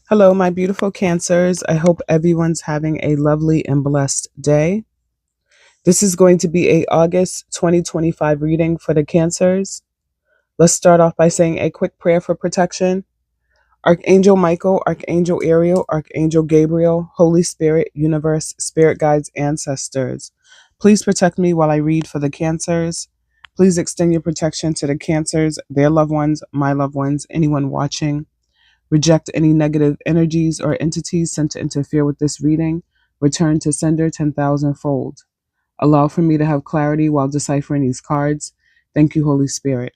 Hello, my beautiful Cancers. I hope everyone's having a lovely and blessed day. This is going to be a August 2025 reading for the Cancers. Let's start off by saying a quick prayer for protection. Archangel Michael, Archangel Ariel, Archangel Gabriel, Holy Spirit, Universe, Spirit Guides, Ancestors. Please protect me while I read for the Cancers. Please extend your protection to the Cancers, their loved ones, my loved ones, anyone watching. Reject any negative energies or entities sent to interfere with this reading. Return to sender 10,000 fold. Allow for me to have clarity while deciphering these cards. Thank you, Holy Spirit.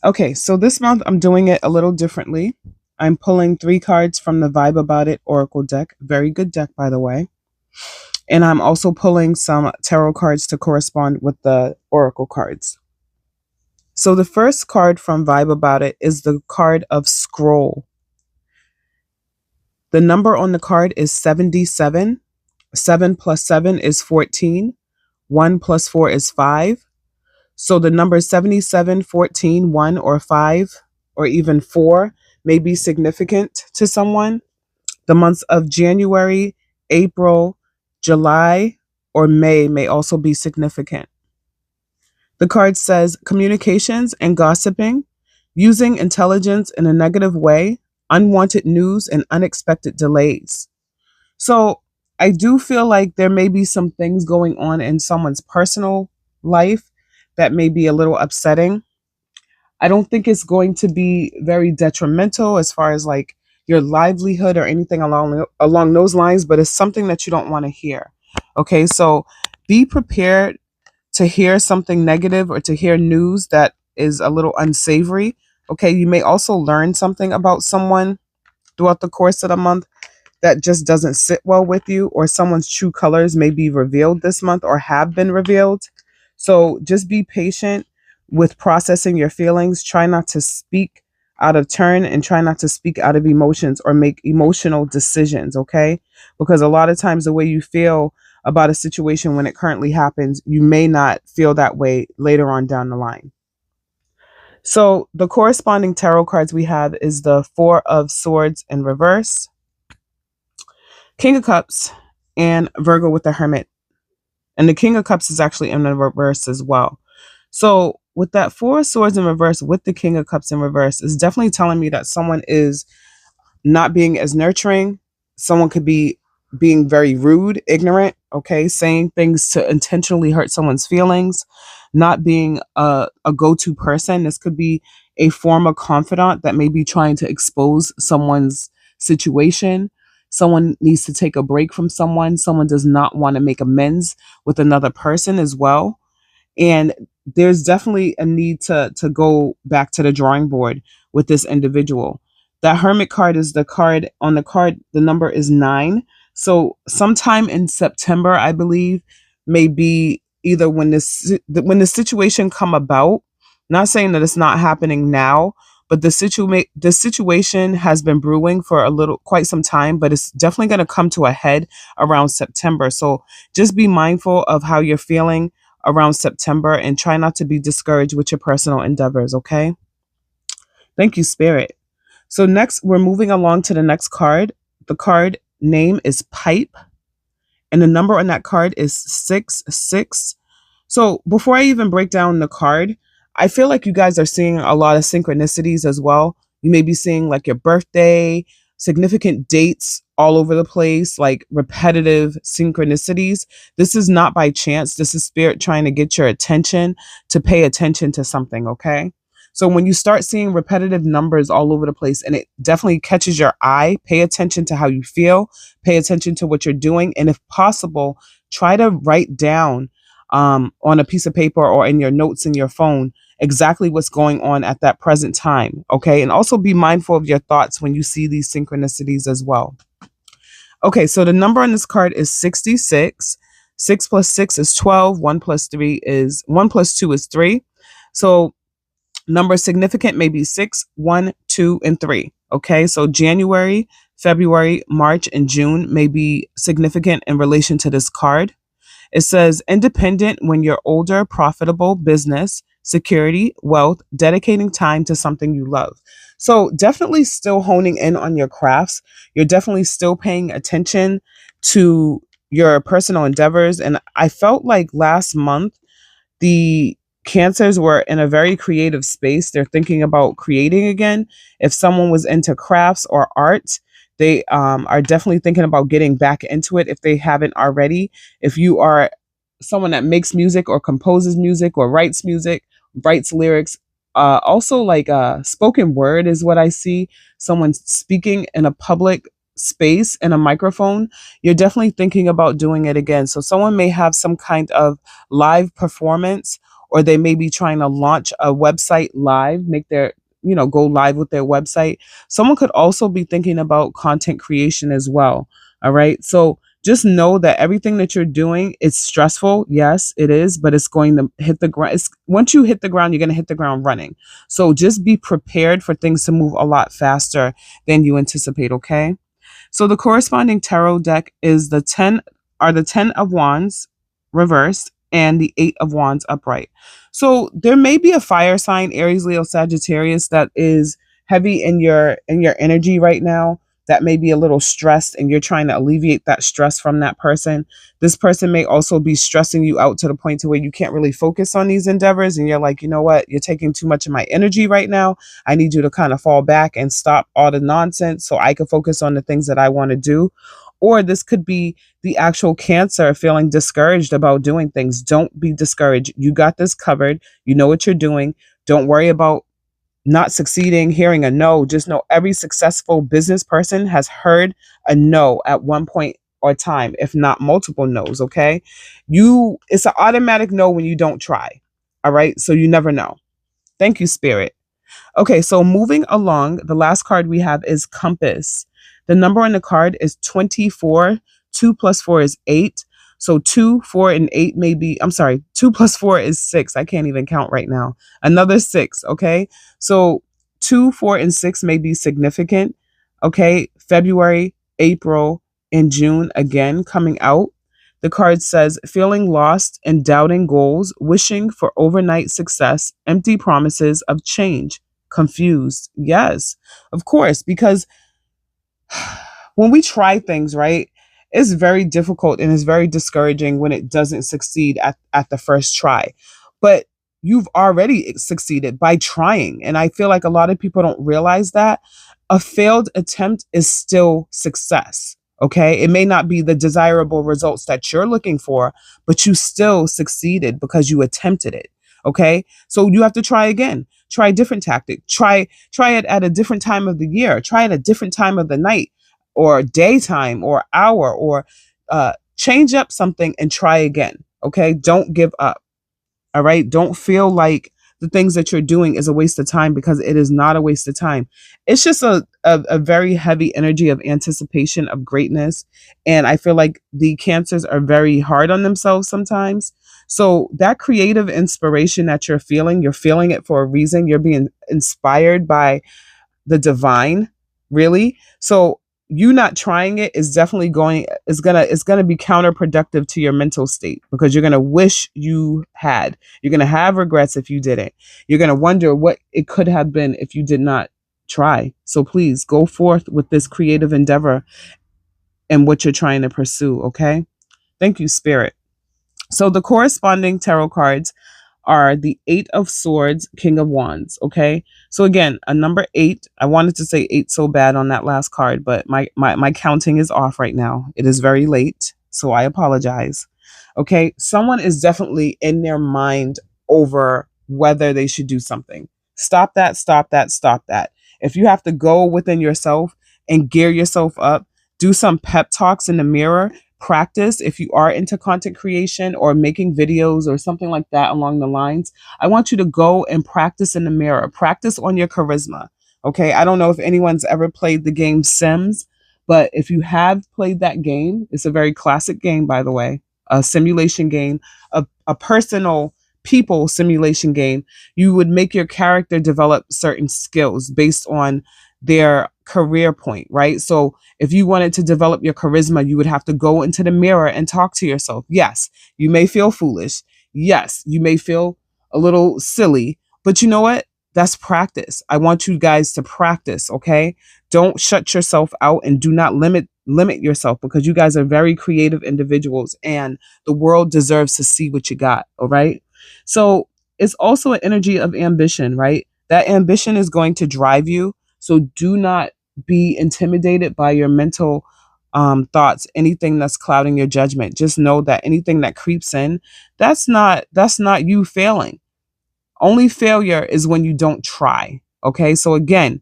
Okay, so this month I'm doing it a little differently. I'm pulling 3 cards from the Vibe About It Oracle deck. Very good deck, by the way. And I'm also pulling some tarot cards to correspond with the Oracle cards. So the first card from Vibe About It is the card of Scroll. The number on the card is 77. 7 plus 7 is 14. 1 plus 4 is 5. So the numbers 77, 14, 1, or 5, or even 4 may be significant to someone. The months of January, April, July, or May also be significant. The card says communications and gossiping, using intelligence in a negative way, unwanted news, and unexpected delays. So I do feel like there may be some things going on in someone's personal life that may be a little upsetting. I don't think it's going to be very detrimental as far as like your livelihood or anything along those lines, but it's something that you don't want to hear. Okay, so be prepared to hear something negative or to hear news that is a little unsavory. Okay, you may also learn something about someone throughout the course of the month that just doesn't sit well with you, or someone's true colors may be revealed this month or have been revealed. So just be patient with processing your feelings. Try not to speak out of turn and try not to speak out of emotions or make emotional decisions, okay? Because a lot of times the way you feel about a situation when it currently happens, you may not feel that way later on down the line. So the corresponding tarot cards we have is the Four of Swords in reverse, King of Cups, and Virgo with the Hermit. And the King of Cups is actually in the reverse as well. So with that Four of Swords in reverse with the King of Cups in reverse is definitely telling me that someone is not being as nurturing. Someone could be being very rude, ignorant, okay, saying things to intentionally hurt someone's feelings, not being a go-to person. This could be a former confidant that may be trying to expose someone's situation. Someone needs to take a break from someone. Someone does not want to make amends with another person as well. And there's definitely a need to go back to the drawing board with this individual. That Hermit card is the card on the card. The number is 9. So sometime in September, I believe, may be either when the situation come about. Not saying that it's not happening now, but the situation has been brewing for quite some time, but it's definitely going to come to a head around September. So just be mindful of how you're feeling around September and try not to be discouraged with your personal endeavors, okay? Thank you, Spirit. So next, we're moving along to the next card. The card name is Pipe, and the number on that card is 66. So before I even break down the card, I feel like you guys are seeing a lot of synchronicities as well. You may be seeing like your birthday, significant dates all over the place, like repetitive synchronicities. This is not by chance. This is Spirit trying to get your attention to pay attention to something, okay? So when you start seeing repetitive numbers all over the place and it definitely catches your eye, pay attention to how you feel, pay attention to what you're doing, and if possible, try to write down on a piece of paper or in your notes in your phone exactly what's going on at that present time, okay? And also be mindful of your thoughts when you see these synchronicities as well. Okay, so the number on this card is 66. 6 plus 6 is 12. 1 plus 2 is 3. So numbers significant may be 6, 1, 2, and 3. Okay, so January, February, March, and June may be significant in relation to this card. It says independent when you're older, profitable, business, security, wealth, dedicating time to something you love. So definitely still honing in on your crafts. You're definitely still paying attention to your personal endeavors. And I felt like last month, the cancers were in a very creative space. They're thinking about creating again. If someone was into crafts or art, they are definitely thinking about getting back into it if they haven't already. If you are someone that makes music or composes music or writes music, writes lyrics, also like spoken word is what I see. Someone speaking in a public space in a microphone, you're definitely thinking about doing it again. So someone may have some kind of live performance, or they may be trying to launch a website live, make their, go live with their website. Someone could also be thinking about content creation as well. All right. So just know that everything that you're doing, it's stressful. Yes, it is, but it's going to hit the ground. Once you hit the ground, you're going to hit the ground running. So just be prepared for things to move a lot faster than you anticipate. Okay. So the corresponding tarot deck is the 10 of wands reversed and the 8 of wands upright. So there may be a fire sign, Aries, Leo, Sagittarius, that is heavy in your energy right now, that may be a little stressed, and you're trying to alleviate that stress from that person. This person may also be stressing you out to the point to where you can't really focus on these endeavors, and you're like, you know what, you're taking too much of my energy right now. I need you to kind of fall back and stop all the nonsense so I can focus on the things that I want to do. Or this could be the actual cancer feeling discouraged about doing things. Don't be discouraged. You got this covered. You know what you're doing. Don't worry about not succeeding, hearing a no. Just know every successful business person has heard a no at one point or time, if not multiple no's. Okay. It's an automatic no when you don't try. All right. So you never know. Thank you, Spirit. Okay, so moving along, the last card we have is Compass. The number on the card is 24. 2 plus 4 is 8. So 2, 4, and 8 may be, I'm sorry, 2 plus 4 is 6. I can't even count right now. Another 6, okay? So 2, 4, and 6 may be significant, okay? February, April, and June again coming out. The card says, feeling lost and doubting goals, wishing for overnight success, empty promises of change, confused. Yes, of course, because when we try things, right, it's very difficult and it's very discouraging when it doesn't succeed at the first try. But you've already succeeded by trying. And I feel like a lot of people don't realize that a failed attempt is still success. Okay. It may not be the desirable results that you're looking for, but you still succeeded because you attempted it. Okay. So you have to try again. Try a different tactic. Try it at a different time of the year. Try it at a different time of the night or daytime or hour, or change up something and try again. Okay. Don't give up. All right. Don't feel like the things that you're doing is a waste of time, because it is not a waste of time. It's just a very heavy energy of anticipation of greatness. And I feel like the cancers are very hard on themselves sometimes. So that creative inspiration that you're feeling it for a reason. You're being inspired by the divine, really. So you not trying it is definitely it's gonna be counterproductive to your mental state, because you're gonna wish you had. You're gonna have regrets if you didn't. You're gonna wonder what it could have been if you did not try. So please go forth with this creative endeavor and what you're trying to pursue. Okay. Thank you, Spirit. So the corresponding tarot cards are the 8 of Swords, King of Wands. Okay. So again, a number 8. I wanted to say 8 so bad on that last card, but my counting is off right now. It is very late. So I apologize. Okay. Someone is definitely in their mind over whether they should do something. Stop that, stop that, stop that. If you have to go within yourself and gear yourself up, do some pep talks in the mirror. Practice if you are into content creation or making videos or something like that along the lines. I want you to go and practice in the mirror. Practice on your charisma. Okay. I don't know if anyone's ever played the game Sims, but if you have played that game, it's a very classic game, by the way, a simulation game, a personal people simulation game. You would make your character develop certain skills based on their career point, right? So if you wanted to develop your charisma, you would have to go into the mirror and talk to yourself. Yes, you may feel foolish. Yes, you may feel a little silly, but you know what? That's practice. I want you guys to practice, okay? Don't shut yourself out and do not limit yourself, because you guys are very creative individuals and the world deserves to see what you got, all right? So, it's also an energy of ambition, right? That ambition is going to drive you. So do not be intimidated by your mental thoughts, anything that's clouding your judgment. Just know that anything that creeps in, that's not you failing. Only failure is when you don't try. Okay. So again,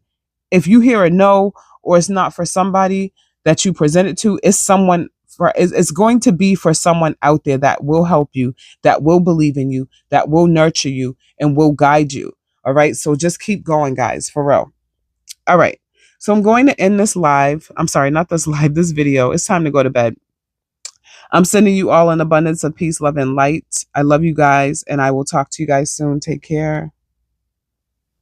if you hear a no, or it's not for somebody that you present it to, it's someone for it's going to be for someone out there that will help you, that will believe in you, that will nurture you and will guide you. All right. So just keep going, guys, for real. All right. So I'm going to end this live. I'm sorry, not this live, this video. It's time to go to bed. I'm sending you all an abundance of peace, love, and light. I love you guys, and I will talk to you guys soon. Take care.